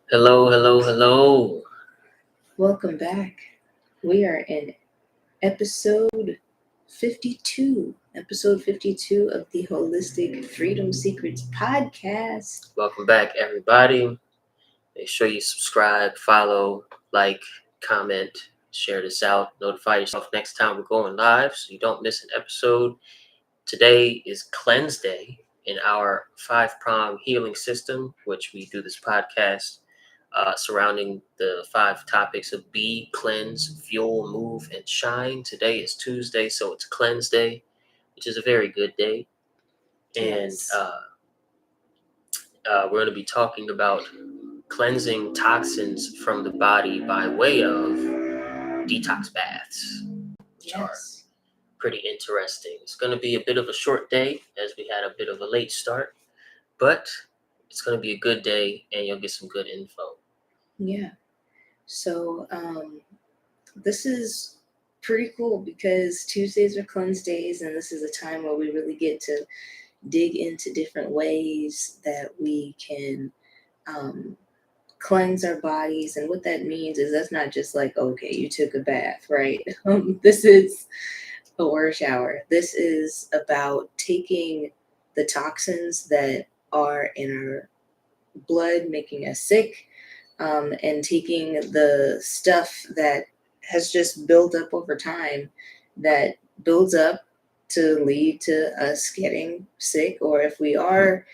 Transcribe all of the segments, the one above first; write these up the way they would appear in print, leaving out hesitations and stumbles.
Hello. Welcome back. We are in episode 52, of the Holistic Freedom Secrets podcast. Welcome back, everybody. Make sure you subscribe, follow, like, comment, share this out. Notify yourself next time we're going live so you don't miss an episode. Today is Cleanse Day in our 5-prong healing system, which we do this podcast surrounding the 5 topics of be, cleanse, fuel, move, and shine. Today is Tuesday, so it's Cleanse Day, which is a very good day. And Yes. we're going to be talking about cleansing toxins from the body by way of detox baths, which are pretty interesting. It's going to be a bit of a short day as we had a bit of a late start, but it's going to be a good day and you'll get some good info. Yeah. So this is pretty cool because Tuesdays are cleanse days, and this is a time where we really get to dig into different ways that we can cleanse our bodies. And what that means is that's not just like, okay, you took a bath, right? This is a water shower. This is about taking the toxins that are in our blood, making us sick, and taking the stuff that has just built up over time, that builds up to lead to us getting sick, or if we are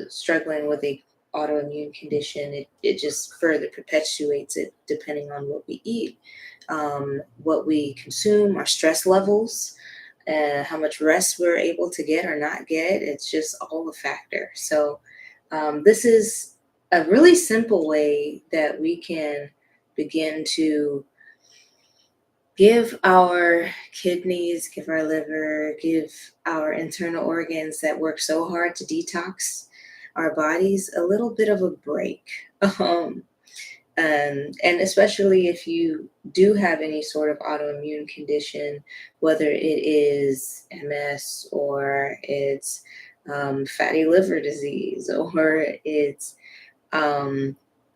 struggling with a autoimmune condition, it just further perpetuates it depending on what we eat, what we consume, our stress levels, how much rest we're able to get or not get. It's just all a factor. So this is a really simple way that we can begin to give our kidneys, give our liver, give our internal organs that work so hard to detox our bodies a little bit of a break. And especially if you do have any sort of autoimmune condition, whether it is MS or it's fatty liver disease, or it's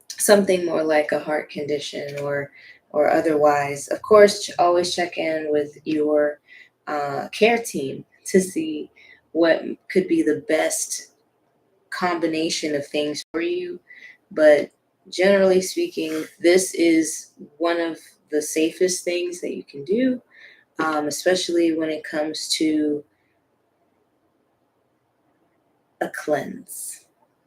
something more like a heart condition or otherwise. Of course, always check in with your care team to see what could be the best combination of things for you. But generally speaking, this is one of the safest things that you can do, especially when it comes to a cleanse,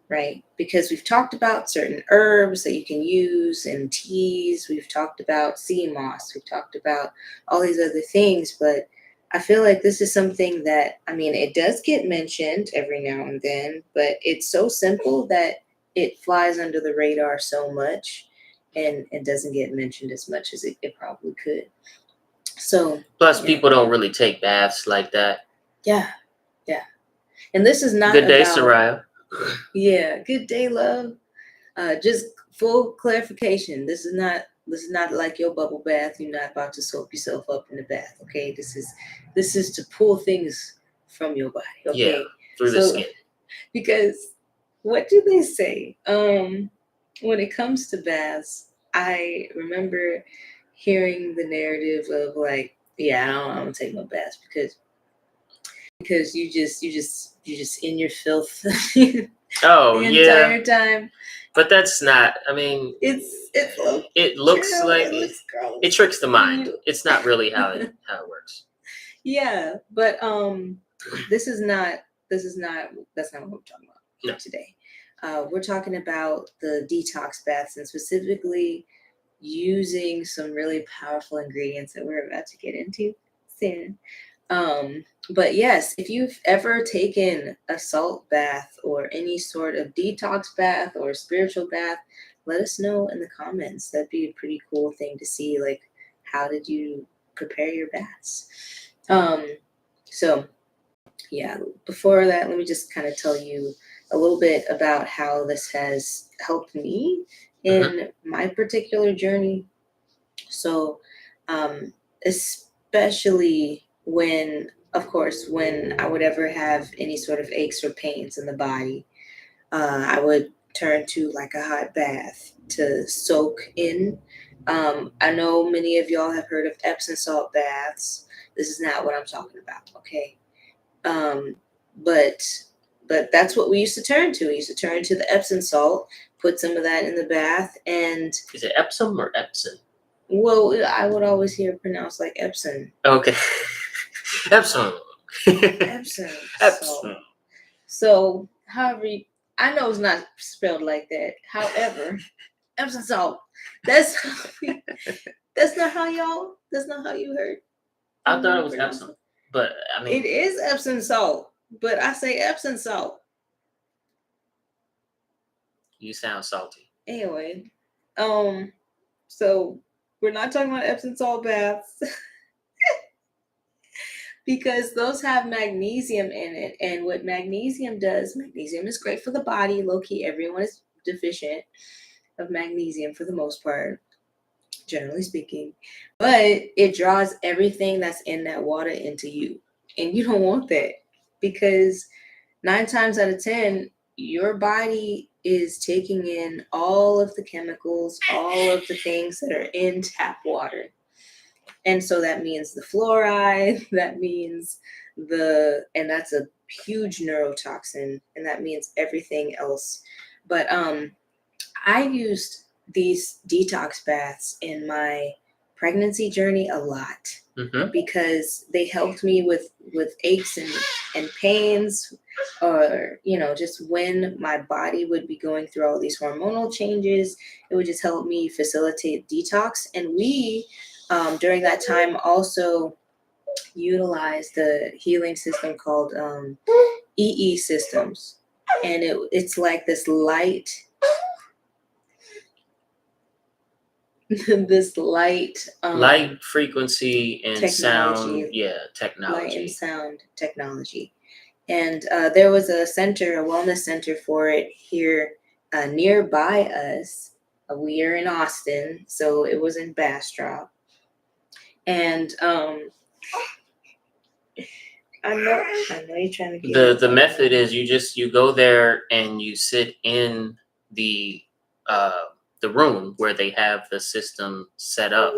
right? Because we've talked about certain herbs that you can use and teas. We've talked about sea moss. We've talked about all these other things, but I feel like this is something that, it does get mentioned every now and then, but it's so simple that it flies under the radar so much, and it doesn't get mentioned as much as it probably could. So plus, people don't really take baths like that. Yeah. And this is not good day, about, Soraya. Yeah, good day, love. Just full clarification. This is not like your bubble bath. You're not about to soap yourself up in the bath. Okay, this is to pull things from your body. Okay, yeah, through the skin. Because what do they say? When it comes to baths, I remember hearing the narrative of like, yeah, I don't take no baths because you just in your filth. Oh, the entire time. But that's not, it looks like it tricks the mind. It's not really how it works. Yeah, but that's not what we're talking about today. We're talking about the detox baths, and specifically using some really powerful ingredients that we're about to get into soon. But yes, if you've ever taken a salt bath or any sort of detox bath or spiritual bath, let us know in the comments. That'd be a pretty cool thing to see. Like, how did you prepare your baths? So yeah, before that, let me just kind of tell you a little bit about how this has helped me in my particular journey. So, especially when I would ever have any sort of aches or pains in the body, I would turn to like a hot bath to soak in. I know many of y'all have heard of Epsom salt baths. This is not what I'm talking about, okay? Um, but that's what we used to turn to. We used to turn to the Epsom salt, put some of that in the bath, and Is it Epsom or Epson? well, I would always hear it pronounced like Epsom. Okay. Epsom. Epsom salt. Epsom. So, however, I know it's not spelled like that. However, Epsom salt. That's that's not how y'all. That's not how you heard. I thought it was Epsom, but I mean, It is Epsom salt, but I say Epsom salt. you sound salty. Anyway, so we're not talking about Epsom salt baths because those have magnesium in it, and what magnesium does, magnesium is great for the body. Low key, everyone is deficient of magnesium for the most part, generally speaking, but it draws everything that's in that water into you, and you don't want that because 9 times out of 10, your body is taking in all of the chemicals, all of the things that are in tap water. And so that means the fluoride, that means and that's a huge neurotoxin, and that means everything else. But I used these detox baths in my pregnancy journey a lot because they helped me with aches and pains, or just when my body would be going through all these hormonal changes. It would just help me facilitate detox. And we during that time also utilized the healing system called EE systems, and it's like this light this light frequency and sound, technology. Light and sound technology. And there was a wellness center for it here nearby us. We are in Austin, so it was in Bastrop. And I know you're trying to get the method is you go there and you sit in the room where they have the system set up,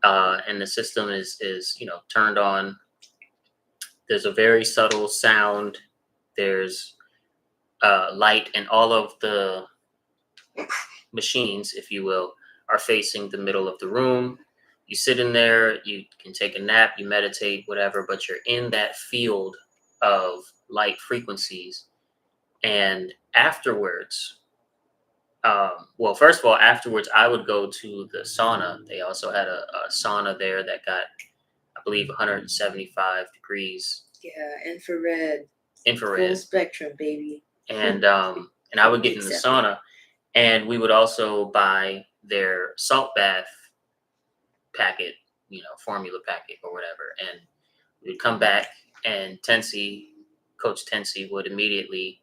and the system is turned on. There's a very subtle sound. There's light, and all of the machines, if you will, are facing the middle of the room. You sit in there, you can take a nap, you meditate, whatever, but you're in that field of light frequencies. And afterwards, first of all, afterwards, I would go to the sauna. They also had a sauna there that got, I believe, 175 degrees. Yeah, infrared. Full spectrum, baby. And I would get in the sauna, and we would also buy their salt bath packet, formula packet or whatever. And we'd come back, and Coach Tensi would immediately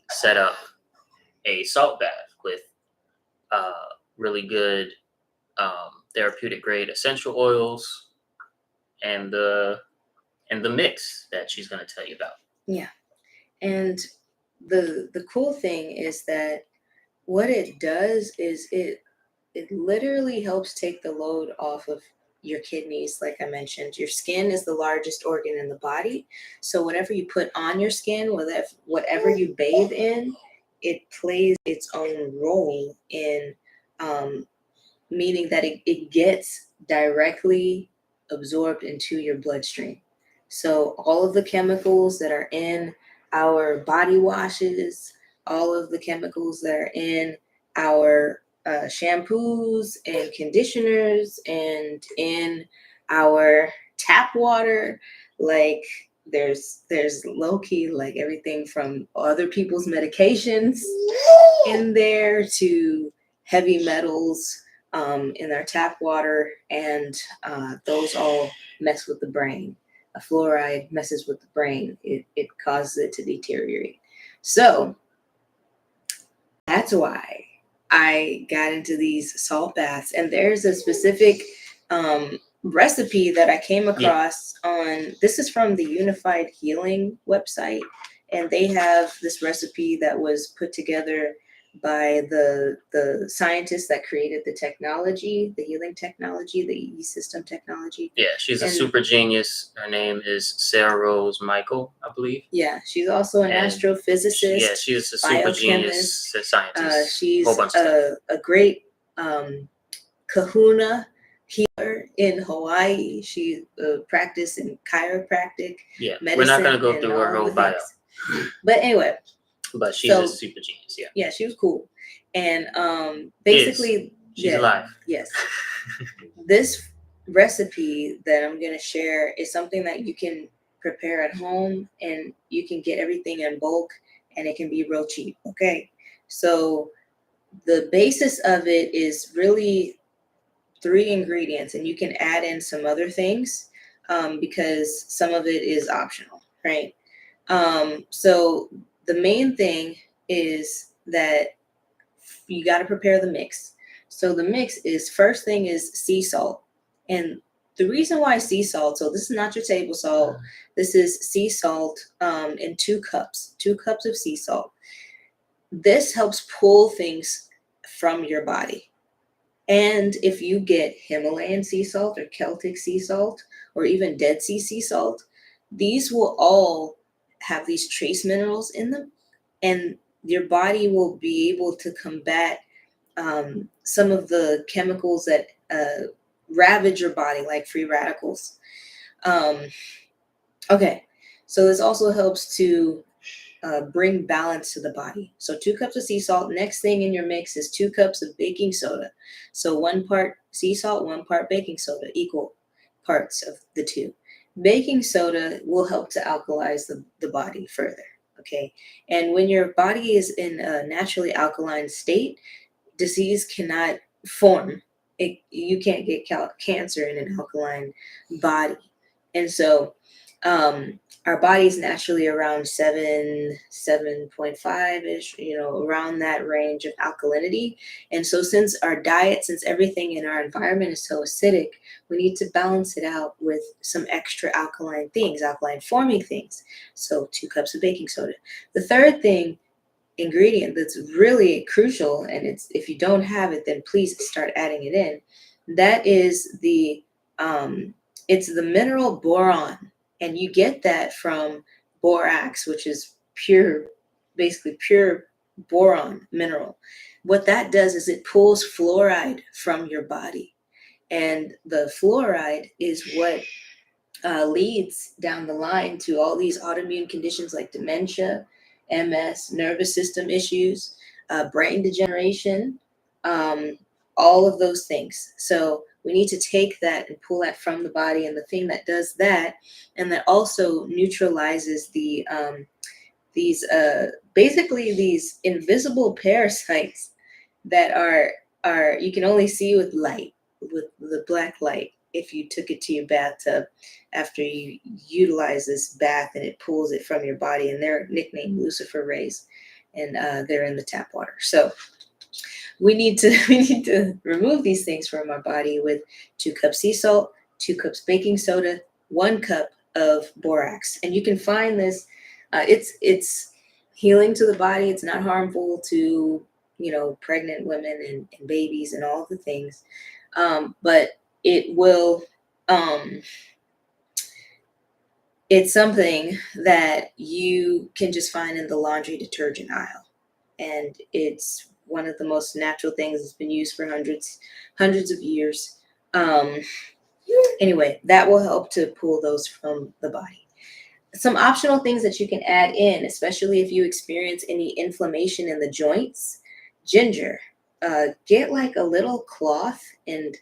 set up a salt bath with really good therapeutic grade essential oils and the mix that she's going to tell you about. Yeah. And the cool thing is that what it does is it literally helps take the load off of your kidneys. Like I mentioned, your skin is the largest organ in the body. So whatever you put on your skin, whatever you bathe in, it plays its own role in meaning that it gets directly absorbed into your bloodstream. So all of the chemicals that are in our body washes, all of the chemicals that are in our shampoos and conditioners and in our tap water, like there's low-key like everything from other people's medications in there to heavy metals in our tap water, and those all mess with the brain. A fluoride messes with the brain. It causes it to deteriorate. So that's why I got into these salt baths. And there's a specific recipe that I came across on, this is from the Unified Healing website. and they have this recipe that was put together by the scientists that created the technology, the healing technology, the E system technology. Yeah, she's a And super genius. Her name is Sarah Rose Michael, I believe. yeah, she's also an And astrophysicist. yeah, she's a super genius scientist. She's Whole bunch of stuff. a great kahuna healer in Hawaii. She practiced in chiropractic Yeah, medicine. we're not gonna go and through her all whole the bio, things. But anyway, but she's a super genius. Yeah, yeah, she was cool. And basically, she's alive. Yes. This recipe that I'm going to share is something that you can prepare at home, and you can get everything in bulk, and it can be real cheap. Okay. So the basis of it is really 3 ingredients, and you can add in some other things because some of it is optional, right? So the main thing is that you got to prepare the mix. So the mix is, first thing is sea salt. And the reason why sea salt, so this is not your table salt, this is sea salt in 2 cups, 2 cups of sea salt. This helps pull things from your body. And if you get Himalayan sea salt or Celtic sea salt or even Dead sea salt, these will all have these trace minerals in them, and your body will be able to combat some of the chemicals that ravage your body, like free radicals. Okay, so this also helps to bring balance to the body. So 2 cups of sea salt. Next thing in your mix is 2 cups of baking soda. So 1 part sea salt, 1 part baking soda, equal parts of the two. Baking soda will help to alkalize the body further. Okay. And when your body is in a naturally alkaline state, disease cannot form. You can't get cancer in an alkaline body. And so our body's naturally around 7.5 ish, around that range of alkalinity. And so since our diet, since everything in our environment is so acidic, we need to balance it out with some extra alkaline things, alkaline forming things. So 2 cups of baking soda. The third ingredient that's really crucial, and it's, if you don't have it, then please start adding it in. That is it's the mineral boron. And you get that from borax, which is basically pure boron mineral. What that does is it pulls fluoride from your body. And the fluoride is what leads down the line to all these autoimmune conditions like dementia, MS, nervous system issues, brain degeneration, all of those things. So we need to take that and pull that from the body. And the thing that does that, and that also neutralizes these basically these invisible parasites that are you can only see with light, with the black light, if you took it to your bathtub after you utilize this bath, and it pulls it from your body. And they're nicknamed Lucifer rays, and they're in the tap water. So we need to remove these things from our body with 2 cups sea salt, 2 cups baking soda, 1 cup of borax. And you can find this. It's healing to the body. It's not harmful to pregnant women and babies and all the things. But it will. It's something that you can just find in the laundry detergent aisle, and it's one of the most natural things. It's been used for hundreds of years. Anyway, that will help to pull those from the body. Some optional things that you can add in, especially if you experience any inflammation in the joints: ginger. Get like a little cloth and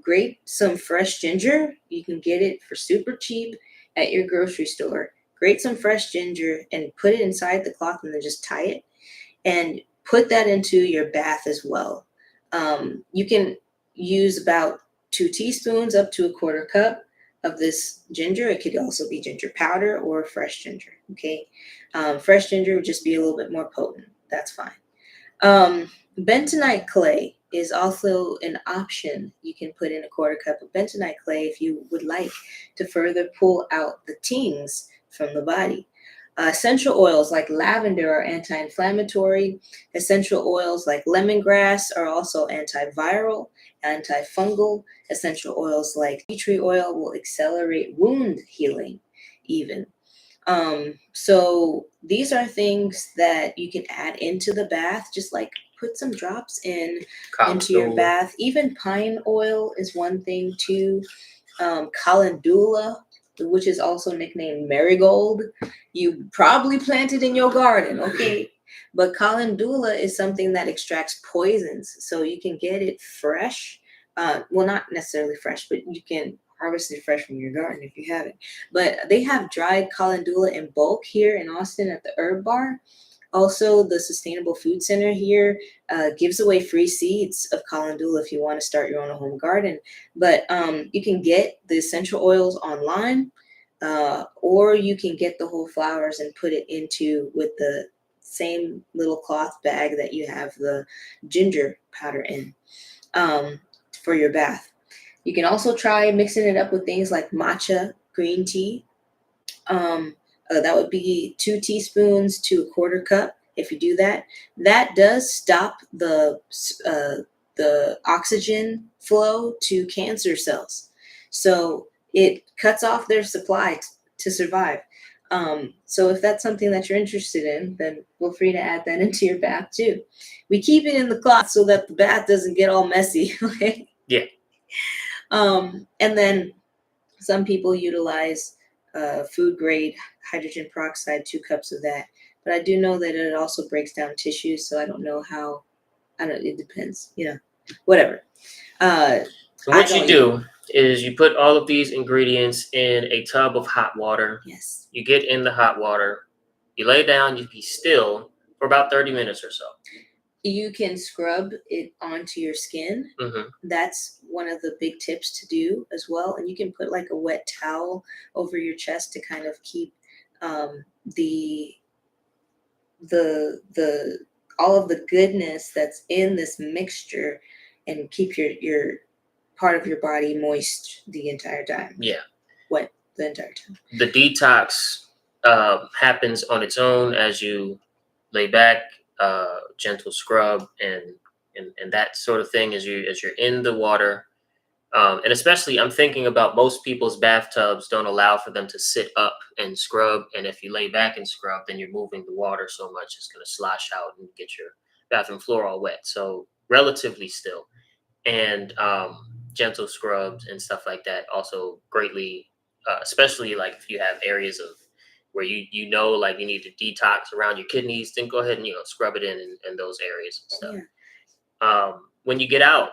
grate some fresh ginger. You can get it for super cheap at your grocery store. Grate some fresh ginger and put it inside the cloth, and then just tie it and put that into your bath as well. You can use about 2 teaspoons up to a 1/4 cup of this ginger. It could also be ginger powder or fresh ginger. Okay. Fresh ginger would just be a little bit more potent. That's fine. Bentonite clay is also an option. You can put in a 1/4 cup of bentonite clay if you would like to further pull out the tings from the body. Essential oils like lavender are anti-inflammatory. Essential oils like lemongrass are also antiviral, antifungal. Essential oils like tea tree oil will accelerate wound healing, even. So these are things that you can add into the bath, just like put some drops into your Calendula. bath. Even pine oil is one thing too. Calendula, which is also nicknamed marigold, you probably planted in your garden, okay? But calendula is something that extracts poisons, so you can get it fresh. Well, not necessarily fresh, but you can harvest it fresh from your garden if you have it. But they have dried calendula in bulk here in Austin at the Herb Bar. Also, the Sustainable Food Center here gives away free seeds of calendula if you want to start your own home garden. But you can get the essential oils online, or you can get the whole flowers and put it into with the same little cloth bag that you have the ginger powder in um, for your bath. You can also try mixing it up with things like matcha green tea. That would be 2 teaspoons to a quarter cup. If you do that, that does stop the oxygen flow to cancer cells. So it cuts off their supply to survive. So if that's something that you're interested in, then feel free to add that into your bath too. We keep it in the cloth so that the bath doesn't get all messy. Okay. Yeah. And then some people utilize food grade hydrogen peroxide, 2 cups of that. But I do know that it also breaks down tissues, so I don't know how. I don't. It depends. Whatever. Uh, So I what you don't use. do is you put all of these ingredients in a tub of hot water. Yes. You get in the hot water. You lay down. You be still for about 30 minutes or so. You can scrub it onto your skin. Mm-hmm. That's one of the big tips to do as well. And you can put like a wet towel over your chest to kind of keep the the all of the goodness that's in this mixture and keep your part of your body moist the entire time. Yeah. Wet the entire time. The detox happens on its own as you lay back, gentle scrub, and that sort of thing as you're in the water. And especially, I'm thinking about most people's bathtubs don't allow for them to sit up and scrub. And if you lay back and scrub, then you're moving the water so much it's going to slosh out and get your bathroom floor all wet. So relatively still, and gentle scrubs and stuff like that also greatly, especially like if you have areas of where like you need to detox around your kidneys, then go ahead and scrub it in those areas and stuff. Yeah. When you get out,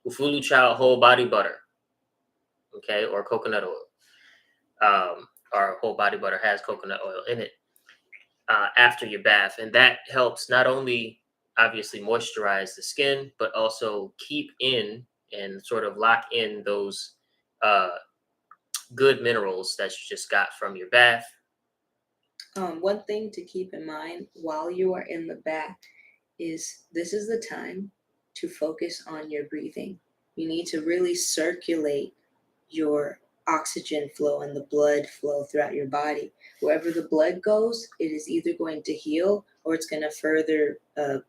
Ufulu Child whole body butter, okay, or coconut oil. Our whole body butter has coconut oil in it after your bath, and that helps not only obviously moisturize the skin, but also keep in and sort of lock in those uh, good minerals that you just got from your bath. One thing to keep in mind while you are in the bath is this is the time to focus on your breathing. You need to really circulate your oxygen flow and the blood flow throughout your body. Wherever the blood goes, it is either going to heal or it's going to further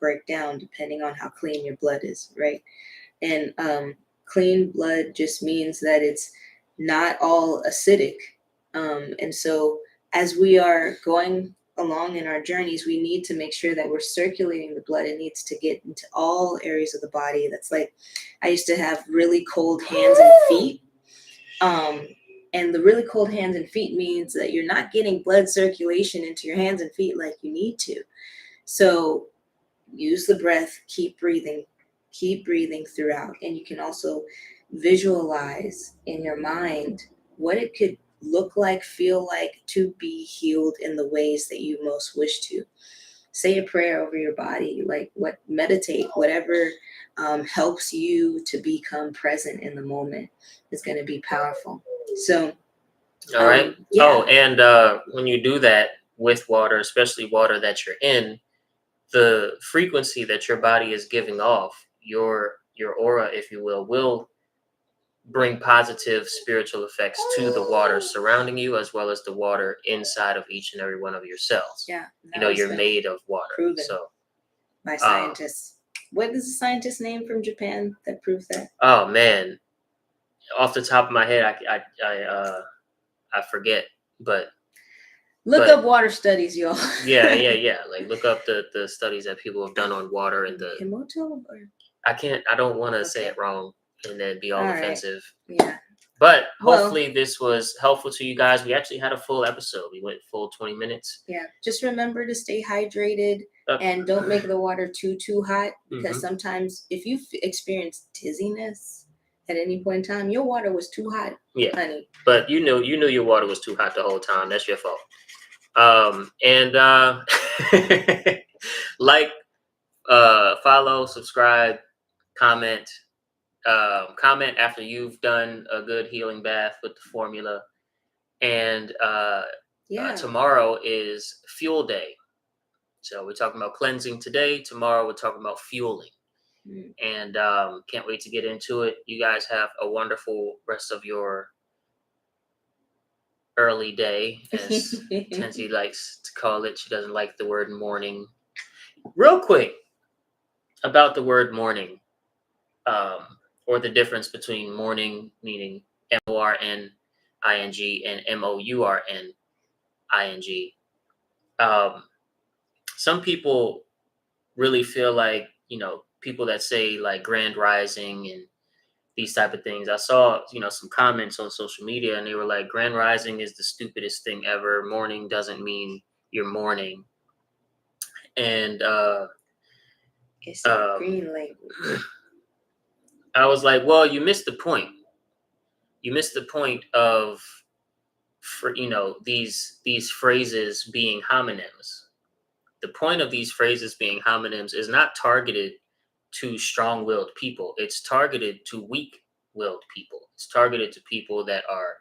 break down depending on how clean your blood is, right? And clean blood just means that it's not all acidic. And so as we are going along in our journeys, we need to make sure that we're circulating the blood. It needs to get into all areas of the body. That's like, I used to have really cold hands and feet. And the really cold hands and feet means that you're not getting blood circulation into your hands and feet like you need to. So use the breath, keep breathing throughout. And you can also visualize in your mind what it could look like, feel like to be healed in the ways that you most wish to. Say a prayer over your body, meditate, whatever helps you to become present in the moment is going to be powerful. So, All right. yeah. Oh, and when you do that with water, especially water that you're in, the frequency that your body is giving off, your aura, if you will bring positive spiritual effects to the water surrounding you, as well as the water inside of each and every one of your cells. Yeah. You're made of water. Proven So by scientists. What is the scientist name from Japan that proves that? Oh man, off the top of my head, I forget, but look up water studies, y'all. yeah. Like look up the studies that people have done on water and the. Himoto or? I don't want to say it wrong and then be all offensive. Right. Yeah. But hopefully this was helpful to you guys. We actually had a full episode. We went full 20 minutes. Yeah. Just remember to stay hydrated and don't make the water too hot, because sometimes if you experience dizziness at any point in time, your water was too hot, honey. But you knew your water was too hot the whole time. That's your fault. Like, follow, subscribe, comment. Comment after you've done a good healing bath with the formula. And tomorrow is fuel day. So we're talking about cleansing today. Tomorrow we're talking about fueling. And can't wait to get into it. You guys have a wonderful rest of your early day, as Tensi likes to call it. She doesn't like the word morning. Real quick about the word morning, or the difference between morning, meaning morning, and mourning. Some people really feel like, people that say like grand rising and these type of things. I saw, some comments on social media and they were like, grand rising is the stupidest thing ever. Morning doesn't mean you're mourning. And it's a green language. I was like, well, you missed the point. You missed the point of, these phrases being homonyms. The point of these phrases being homonyms is not targeted to strong-willed people. It's targeted to weak-willed people. It's targeted to people that are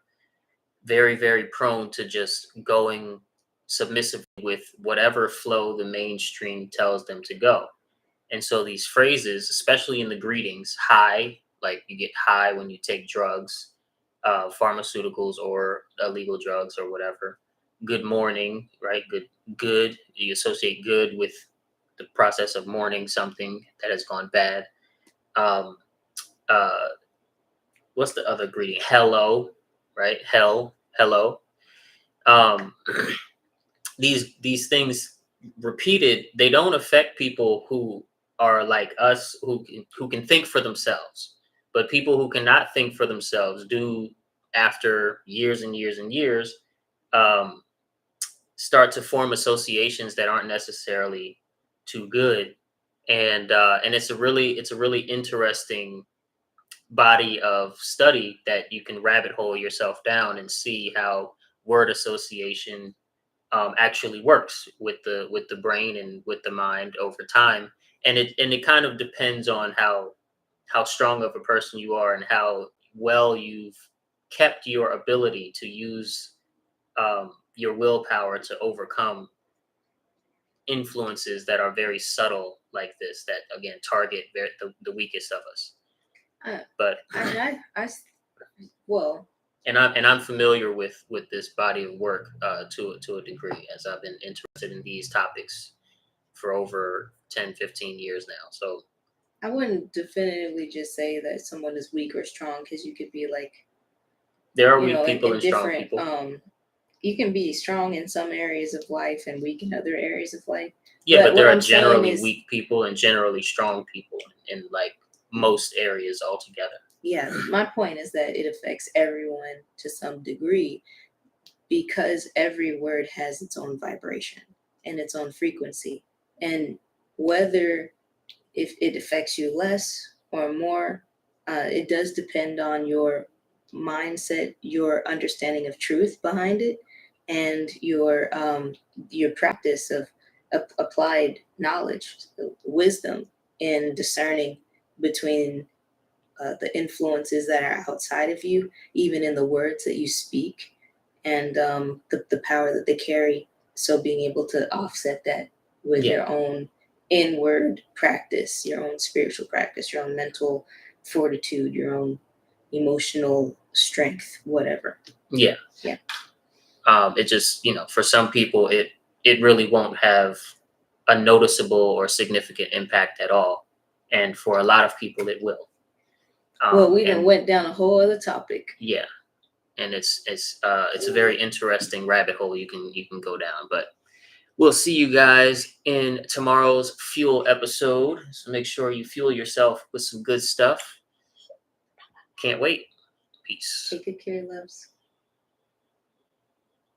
very, very prone to just going submissively with whatever flow the mainstream tells them to go. And so these phrases, especially in the greetings, high, like you get high when you take drugs, pharmaceuticals or illegal drugs or whatever. Good morning, right? Good. You associate good with the process of mourning something that has gone bad. What's the other greeting? Hello, right? Hello. These things repeated, they don't affect people who are like us, who can think for themselves. But people who cannot think for themselves do, after years and years and years, start to form associations that aren't necessarily too good. And it's a really interesting body of study that you can rabbit hole yourself down and see how word association actually works with the brain and with the mind over time. And it kind of depends on how strong of a person you are and how well you've kept your ability to use your willpower to overcome influences that are very subtle like this, that again target the weakest of us. But I'm familiar with this body of work to a degree, as I've been interested in these topics for over 10-15 years now. So I wouldn't definitively just say that someone is weak or strong, because you could be like, there are weak people and strong people. You can be strong in some areas of life and weak in other areas of life. Yeah, but there are generally weak people and generally strong people in like most areas altogether. Yeah, my point is that it affects everyone to some degree, because every word has its own vibration and its own frequency. And whether if it affects you less or more, it does depend on your mindset, your understanding of truth behind it, and your practice of applied knowledge, wisdom in discerning between the influences that are outside of you, even in the words that you speak, and the power that they carry. So being able to offset that with your own inward practice, your own spiritual practice, your own mental fortitude, your own emotional strength, whatever. Yeah. Yeah. It just, for some people, it really won't have a noticeable or significant impact at all, and for a lot of people, it will. Well, we done And went down a whole other topic. yeah, and it's a very interesting rabbit hole you can go down. But we'll see you guys in tomorrow's fuel episode. So make sure you fuel yourself with some good stuff. Can't wait. Peace. Take good care, loves.